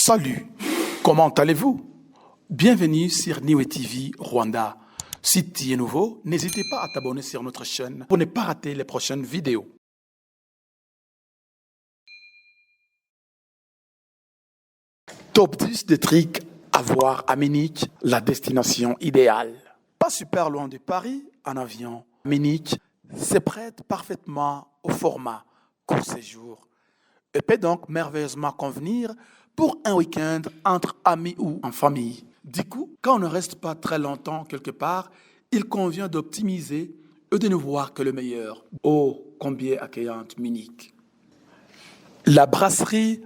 Salut, comment allez-vous? Bienvenue sur Niwe TV Rwanda. Si tu es nouveau, n'hésitez pas à t'abonner sur notre chaîne pour ne pas rater les prochaines vidéos. Top 10 des trucs à voir à Munich, la destination idéale. Pas super loin de Paris, en avion. Munich se prête parfaitement au format court séjour et peut donc merveilleusement convenir pour un week-end entre amis ou en famille. Du coup, quand on ne reste pas très longtemps quelque part, il convient d'optimiser et de ne voir que le meilleur. Oh, combien accueillante Munich. La brasserie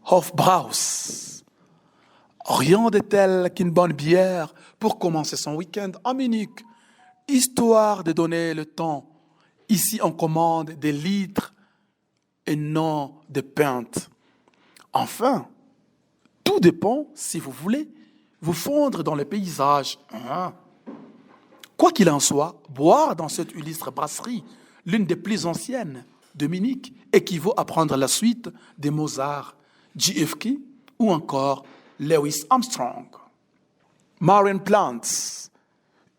Hofbrauhaus. Rien de tel qu'une bonne bière pour commencer son week-end à Munich, histoire de donner le temps. Ici, on commande des litres et non des pintes. Enfin, tout dépend si vous voulez vous fondre dans le paysage. Quoi qu'il en soit, boire dans cette illustre brasserie, l'une des plus anciennes de Munich, équivaut à prendre la suite de Mozart, JFK ou encore Louis Armstrong. Marine Plants.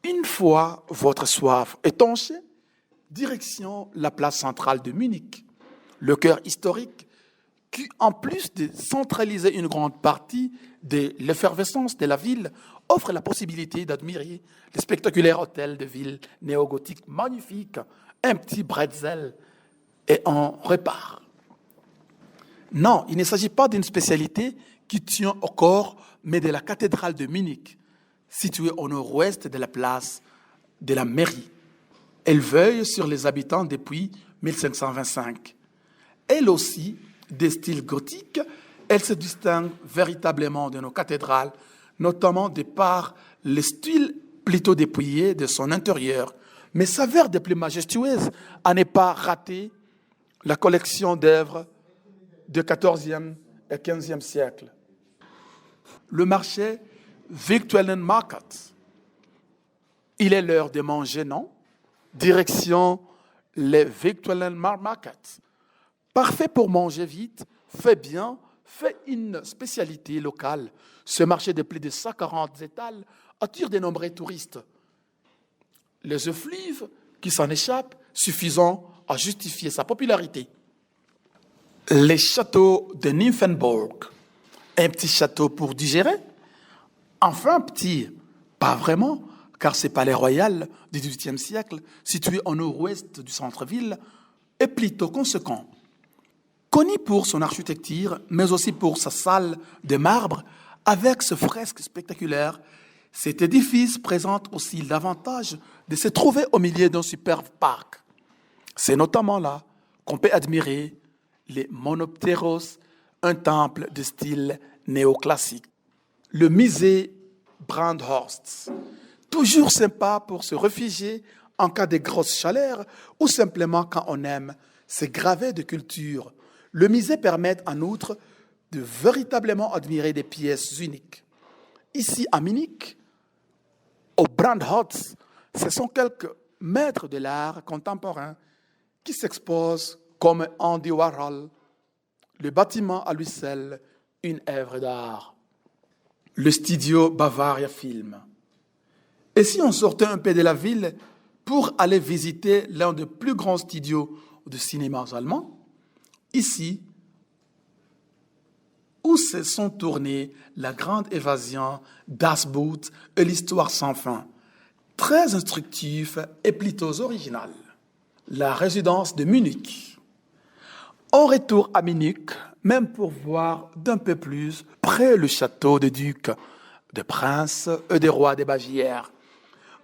Une fois votre soif étanchée, direction la place centrale de Munich, le cœur historique qui, en plus de centraliser une grande partie de l'effervescence de la ville, offre la possibilité d'admirer le spectaculaire hôtel de ville néo-gothique magnifique, un petit bretzel et on repart. Non, il ne s'agit pas d'une spécialité qui tient au corps, mais de la cathédrale de Munich, située au nord-ouest de la place de la mairie. Elle veille sur les habitants depuis 1525. Elle aussi, de style gothique, elle se distingue véritablement de nos cathédrales, notamment de par le style plutôt dépouillé de son intérieur, mais s'avère des plus majestueuses à ne pas rater la collection d'œuvres du XIVe et XVe siècle. Le marché Victualian Market. Il est l'heure de manger, non? Direction le Victualian Market. Parfait pour manger vite, fait bien, fait une spécialité locale. Ce marché de plus de 140 étals attire de nombreux touristes. Les effluves qui s'en échappent suffisant à justifier sa popularité. Les châteaux de Nymphenburg. Un petit château pour digérer? Enfin petit, pas vraiment, car ce palais royal du XVIIIe siècle, situé au nord-ouest du centre-ville, est plutôt conséquent. Connu pour son architecture, mais aussi pour sa salle de marbre, avec ce fresque spectaculaire, cet édifice présente aussi l'avantage de se trouver au milieu d'un superbe parc. C'est notamment là qu'on peut admirer les Monopteros, un temple de style néoclassique. Le musée Brandhorst, toujours sympa pour se réfugier en cas de grosse chaleur ou simplement quand on aime se graver de culture. Le musée permet en outre de véritablement admirer des pièces uniques. Ici à Munich, au Brandhorst, ce sont quelques maîtres de l'art contemporain qui s'exposent comme Andy Warhol. Le bâtiment à lui seul, une œuvre d'art. Le studio Bavaria Film. Et si on sortait un peu de la ville pour aller visiter l'un des plus grands studios de cinéma allemands, ici, où se sont tournées La Grande Évasion, Das Boot et l'Histoire sans fin. Très instructif et plutôt original. La résidence de Munich. On retourne à Munich, même pour voir d'un peu plus près le château des ducs, des princes et des rois de Bavière.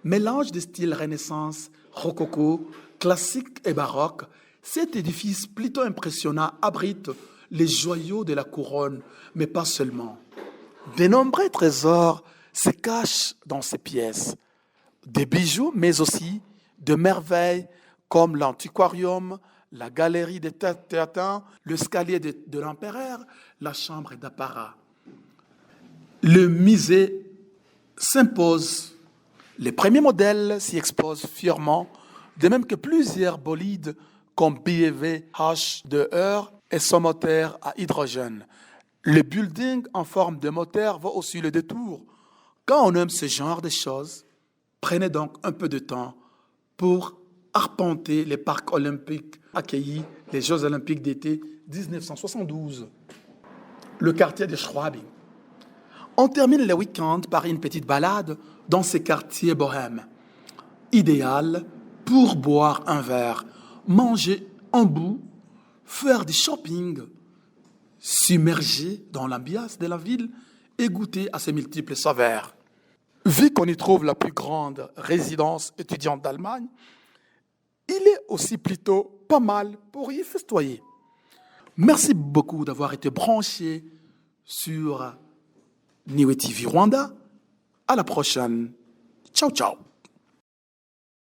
Mélange de styles Renaissance, rococo, classique et baroque, cet édifice plutôt impressionnant abrite les joyaux de la couronne, mais pas seulement. De nombreux trésors se cachent dans ces pièces. Des bijoux, mais aussi de merveilles comme l'antiquarium, la galerie des théatins, l'escalier de l'empereur, la chambre d'apparat. Le musée s'impose. Les premiers modèles s'y exposent fièrement, de même que plusieurs bolides comme BMW H2R et son moteur à hydrogène. Le building en forme de moteur vaut aussi le détour. Quand on aime ce genre de choses, prenez donc un peu de temps pour arpenter les parcs olympiques accueillis les Jeux olympiques d'été 1972. Le quartier de Schwabing. On termine le week-end par une petite balade dans ces quartiers bohèmes. Idéal pour boire un verre, manger un bout, faire du shopping, s'immerger dans l'ambiance de la ville et goûter à ses multiples saveurs. Vu qu'on y trouve la plus grande résidence étudiante d'Allemagne, il est aussi plutôt pas mal pour y festoyer. Merci beaucoup d'avoir été branché sur Niwe TV Rwanda. À la prochaine. Ciao, ciao.